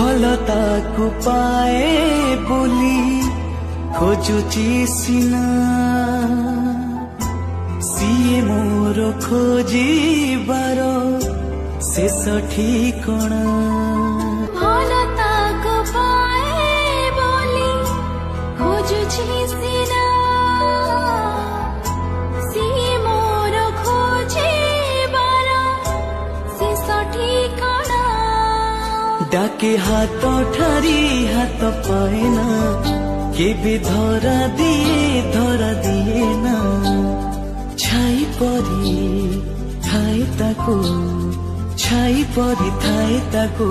भलताकु पाए बोली खोजुची सिना सीए मोर खोजिबार शेष ठिकणा भलताकु पाए बोली खोजुची सिना सीए मोर खोजिबार शेष ठिकणा डाके हाथ ठारी हाथ पाएना केबे धरा दिए ना छाई परी थाए ताको छाई परी थाए ताको